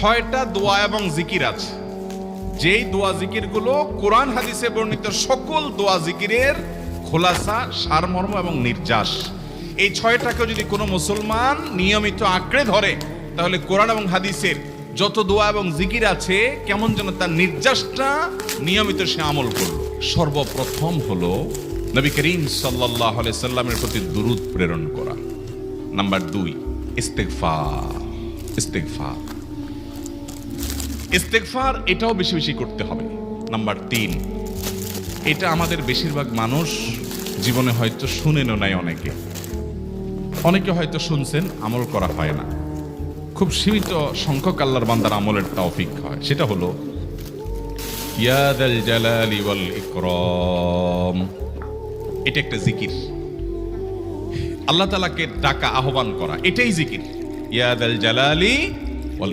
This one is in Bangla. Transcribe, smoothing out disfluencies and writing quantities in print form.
6টা দোয়া এবং জিকির আছে, যেই দোয়া জিকিরগুলো কোরআন হাদিসে বর্ণিত সকল দোয়া জিকিরের খোলাসা, সারমর্ম এবং নির্যাস। এই 6টাকে যদি কোনো মুসলমান নিয়মিত আঁকড়ে ধরে, তাহলে কোরআন এবং হাদিসের যত দোয়া এবং জিকির আছে কেমন যেন তার নির্যাসটা নিয়মিত সে আমল করল। সর্বপ্রথম হলো নবী করিম সাল্লাল্লাহু আলাইহি সাল্লামের প্রতি দুরূদ প্রেরণ করা। নাম্বার 2, ইস্তেগফার। ইস্তেগফার ইস্তেগফার এটাও বেশি বেশি করতে হবে। নাম্বার 3, এটা আমাদের বেশিরভাগ মানুষ জীবনে হয়তো শুনেনও নাই, অনেকে হয়তো শুনছেন, আমল করা হয় না। খুব সীমিত সংখ্যক আল্লাহর বান্দার আমলের তৌফিক হয়। সেটা হলো ইয়া যাল জালালি ওয়াল ইকরাম। এটা একটা জিকির, আল্লাহ তাআলাকে ডাকা, আহ্বান করা, এটাই জিকির। ইয়া যাল জালালি ওয়াল